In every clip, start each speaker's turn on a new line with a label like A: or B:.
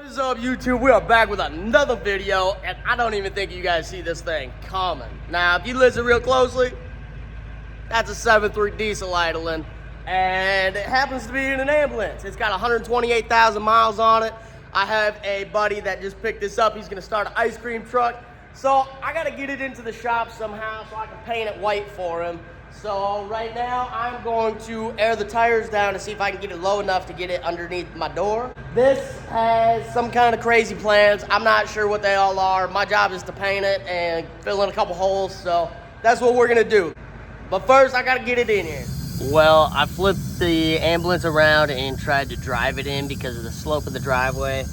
A: What is up, YouTube? We are back with another video, and I don't even think you guys see this thing coming. Now, if you listen real closely, that's a 7.3 diesel idling, and it happens to be in an ambulance. It's got 128,000 miles on it. I have a buddy that just picked this up. He's gonna start an ice cream truck. So I gotta get it into the shop somehow so I can paint it white for him. So right now I'm going to air the tires down to see if I can get it low enough to get it underneath my door. This has some kind of crazy plans. I'm not sure what they all are. My job is to paint it and fill in a couple holes, so that's what we're gonna do. But first I gotta get it in here. Well, I flipped the ambulance around and tried to drive it in because of the slope of the driveway,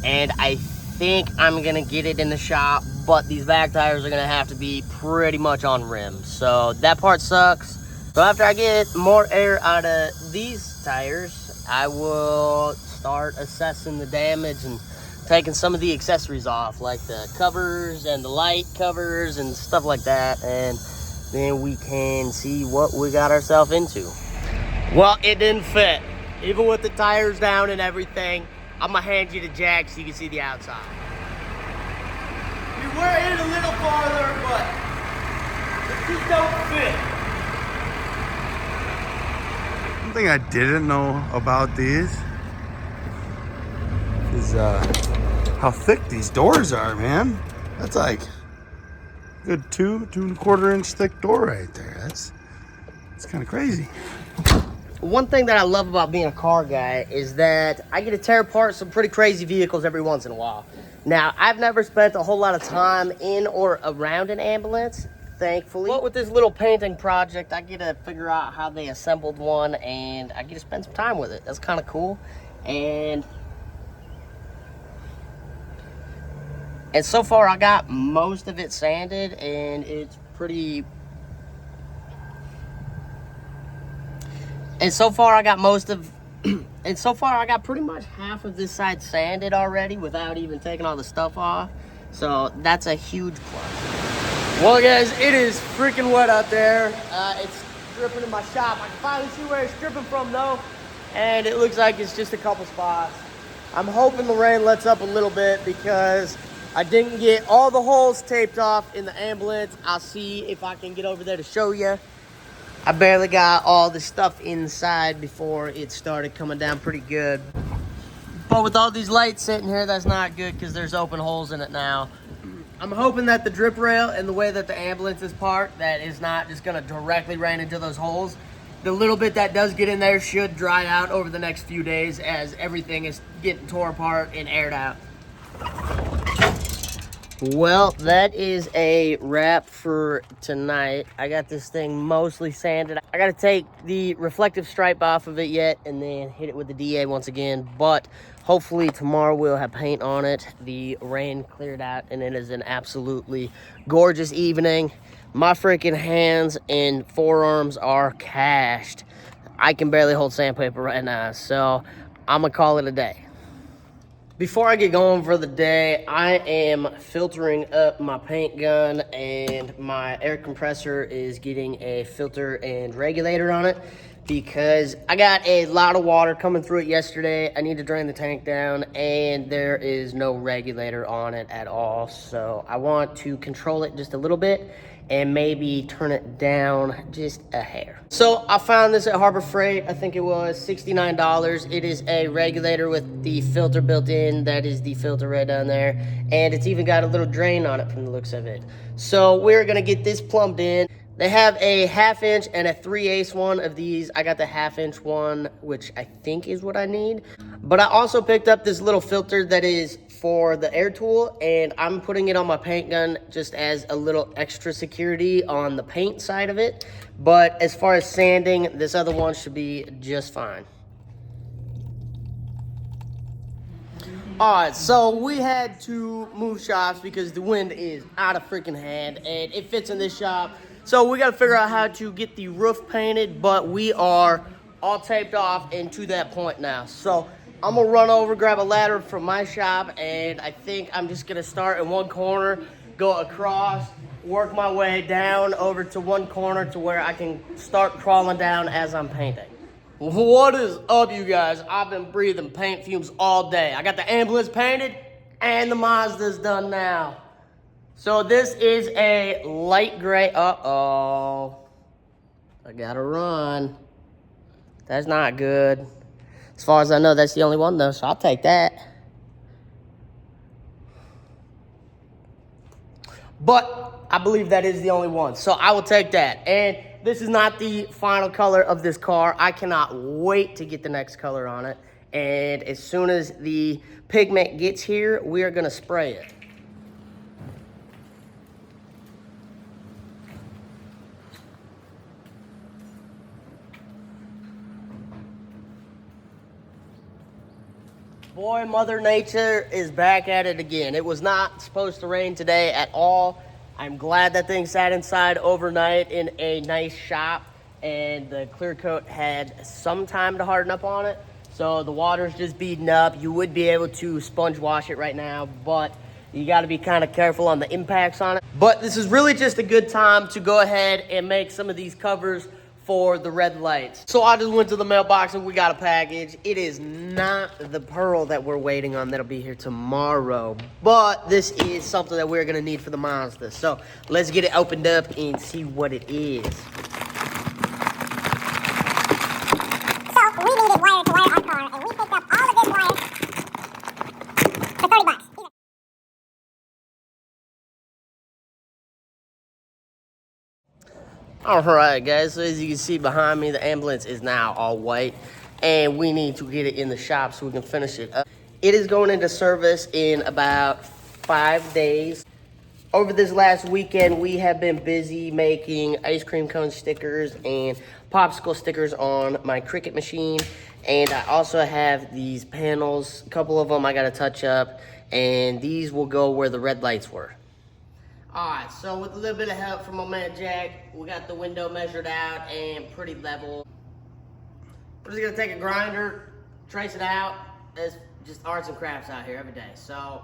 A: and I think I'm gonna get it in the shop, but these back tires are gonna have to be pretty much on rim, so that part sucks. So after I get more air out of these tires, I will start assessing the damage and taking some of the accessories off, like the covers and the light covers and stuff like that, and then we can see what we got ourselves into. Well, it didn't fit. Even with the tires down and everything, I'm gonna hand you the jack so you can see the outside. We were in a little farther, but it just don't fit.
B: One thing I didn't know about these is how thick these doors are, man. That's like a good 2.25 inch thick door right there. That's kind of crazy.
A: One thing that I love about being a car guy is that I get to tear apart some pretty crazy vehicles every once in a while. Now, I've never spent a whole lot of time in or around an ambulance, thankfully. But with this little painting project, I get to figure out how they assembled one, and I get to spend some time with it. That's kind of cool. And so far, I got most of it sanded, and it's pretty... And so far I got pretty much half of this side sanded already without even taking all the stuff off. So that's a huge plus. Well guys, it is freaking wet out there. It's dripping in my shop. I can finally see where it's dripping from though. And it looks like it's just a couple spots. I'm hoping the rain lets up a little bit because I didn't get all the holes taped off in the ambulance. I'll see if I can get over there to show you. I barely got all the stuff inside before it started coming down pretty good. But with all these lights sitting here, that's not good because there's open holes in it now. I'm hoping that the drip rail and the way that the ambulance is parked, that is not just gonna directly rain into those holes. The little bit that does get in there should dry out over the next few days as everything is getting tore apart and aired out. Well, that is a wrap for tonight. I got this thing mostly sanded. I gotta take the reflective stripe off of it yet and then hit it with the DA once again. But hopefully tomorrow we'll have paint on it. The rain cleared out and it is an absolutely gorgeous evening. My freaking hands and forearms are cashed. I can barely hold sandpaper right now, so I'm gonna call it a day. Before I get going for the day, I am filtering up my paint gun, and my air compressor is getting a filter and regulator on it because I got a lot of water coming through it yesterday. I need to drain the tank down, and there is no regulator on it at all. So I want to control it just a little bit and maybe turn it down just a hair. So I found this at Harbor Freight. I think it was $69. It is a regulator with the filter built in. That is the filter right down there. And it's even got a little drain on it from the looks of it. So we're gonna get this plumbed in. They have a 1/2 inch and a 3/8 one of these. I got the 1/2 inch one, which I think is what I need. But I also picked up this little filter that is for the air tool, and I'm putting it on my paint gun just as a little extra security on the paint side of it. But as far as sanding, this other one should be just fine. All right, so we had to move shops because the wind is out of freaking hand and it fits in this shop. So we gotta figure out how to get the roof painted, but we are all taped off and to that point now. So I'm gonna run over, grab a ladder from my shop, and I think I'm just gonna start in one corner, go across, work my way down over to one corner to where I can start crawling down as I'm painting. What is up, you guys? I've been breathing paint fumes all day. I got the ambulance painted and the Mazda's done now. So this is a light gray. Uh-oh. I gotta run. That's not good. As far as I know, that's the only one though, so I'll take that. But I believe that is the only one, so I will take that. And this is not the final color of this car. I cannot wait to get the next color on it. And as soon as the pigment gets here, we are gonna spray it. Boy, Mother Nature is back at it again. It was not supposed to rain today at all. I'm glad that thing sat inside overnight in a nice shop, and the clear coat had some time to harden up on it. So the water's just beating up. You would be able to sponge wash it right now, but you got to be kind of careful on the impacts on it. But this is really just a good time to go ahead and make some of these covers for the red lights. So I just went to the mailbox and we got a package. It is not the Pearl that we're waiting on that'll be here tomorrow, but this is something that we're gonna need for the Mazda. So let's get it opened up and see what it is.
C: So we needed wire to wire our car, and we picked up all of this wire for $30.
A: All right, guys, so as you can see behind me, the ambulance is now all white, and we need to get it in the shop so we can finish it up. It is going into service in about 5 days. Over this last weekend, we have been busy making ice cream cone stickers and popsicle stickers on my Cricut machine, and I also have these panels. A couple of them I got to touch up, and these will go where the red lights were. Alright, so with a little bit of help from my man Jack, we got the window measured out and pretty level. We're just gonna take a grinder, trace it out. There's just arts and crafts out here every day, so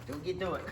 A: we'll get to it.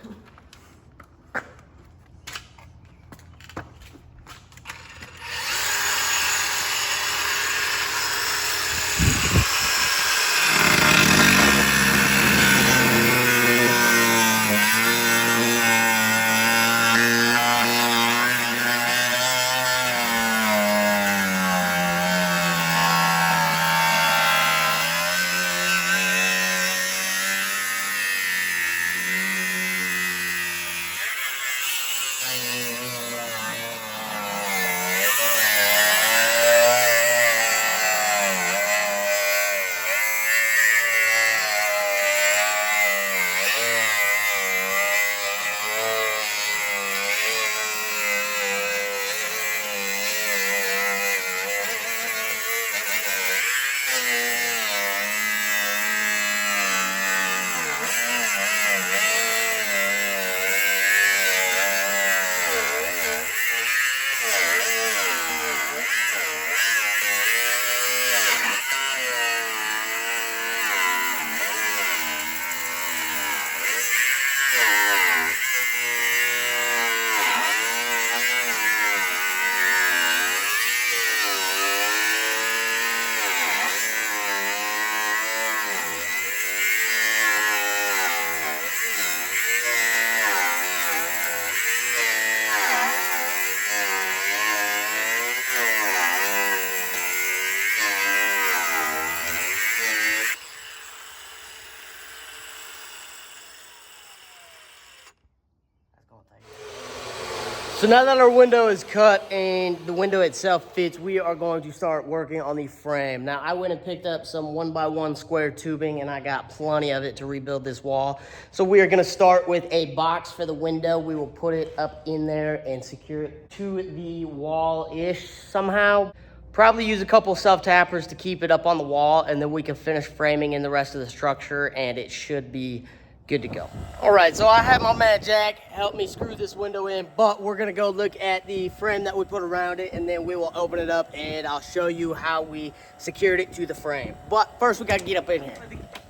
A: So now that our window is cut and the window itself fits, we are going to start working on the frame. Now, I went and picked up some 1x1 square tubing, and I got plenty of it to rebuild this wall. So we are gonna start with a box for the window. We will put it up in there and secure it to the wall-ish somehow. Probably use a couple self-tappers to keep it up on the wall, and then we can finish framing in the rest of the structure, and it should be good to go. All right, so I had my man Jack help me screw this window in, but we're gonna go look at the frame that we put around it, and then we will open it up and I'll show you how we secured it to the frame. But first we gotta get up in here.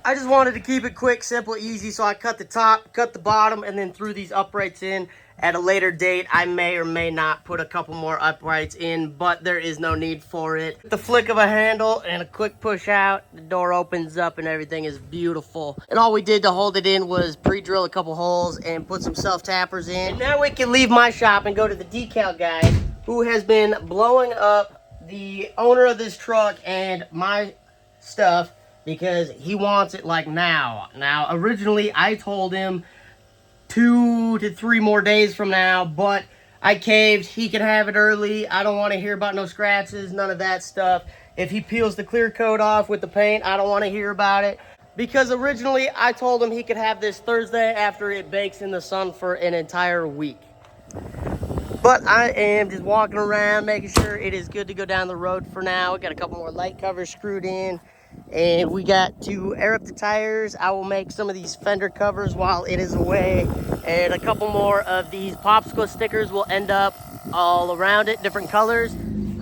A: I just wanted to keep it quick, simple, easy, so I cut the top, cut the bottom, and then threw these uprights in. At a later date, I may or may not put a couple more uprights in, but there is no need for it. The flick of a handle and a quick push out, the door opens up and everything is beautiful. And all we did to hold it in was pre-drill a couple holes and put some self-tappers in. And now we can leave my shop and go to the decal guy, who has been blowing up the owner of this truck and my stuff because he wants it like now. Now, originally I told him 2 to 3 more days from now, but I caved. He can have it early. I don't want to hear about no scratches, none of that stuff. If he peels the clear coat off with the paint, I don't want to hear about it, because originally I told him he could have this Thursday after it bakes in the sun for an entire week. But I am just walking around making sure it is good to go down the road for now. We got a couple more light covers screwed in, and we got to air up the tires. I will make some of these fender covers while it is away, and a couple more of these popsicle stickers will end up all around it, different colors.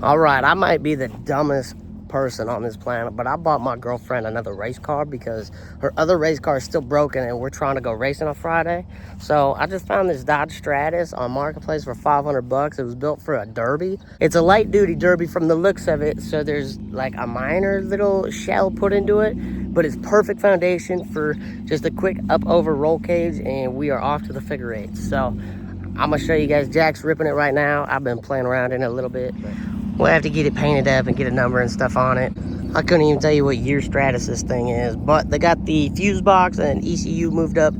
A: All right, I might be the dumbest person on this planet, but I bought my girlfriend another race car because her other race car is still broken and we're trying to go racing on Friday. So I just found this Dodge Stratus on Marketplace for 500 bucks. It was built for a derby. It's a light duty derby from the looks of it, so there's like a minor little shell put into it, but it's perfect foundation for just a quick up over roll cage, and we are off to the figure eight. So I'm gonna show you guys. Jack's ripping it right now. I've been playing around in it a little bit, but we'll have to get it painted up and get a number and stuff on it. I couldn't even tell you what year Stratus this thing is, but they got the fuse box and ECU moved up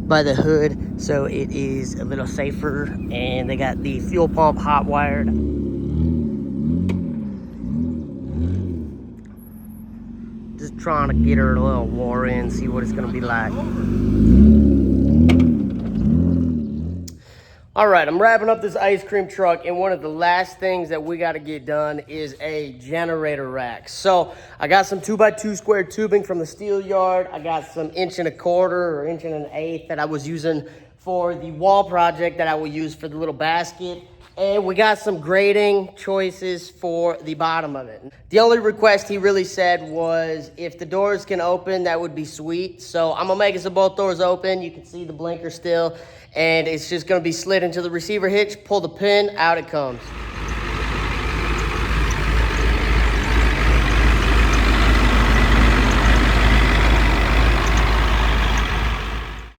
A: by the hood, so it is a little safer, and they got the fuel pump hot wired. Just trying to get her a little war in, see what it's gonna be like. All right, I'm wrapping up this ice cream truck, and one of the last things that we got to get done is a generator rack. So I got some 2x2 square tubing from the steel yard. I got some 1 1/4 or 1 1/8 that I was using for the wall project that I will use for the little basket. And we got some grading choices for the bottom of it. The only request he really said was if the doors can open, that would be sweet. So I'm gonna make it so both doors open. You can see the blinker still, and it's just gonna be slid into the receiver hitch, pull the pin, out it comes.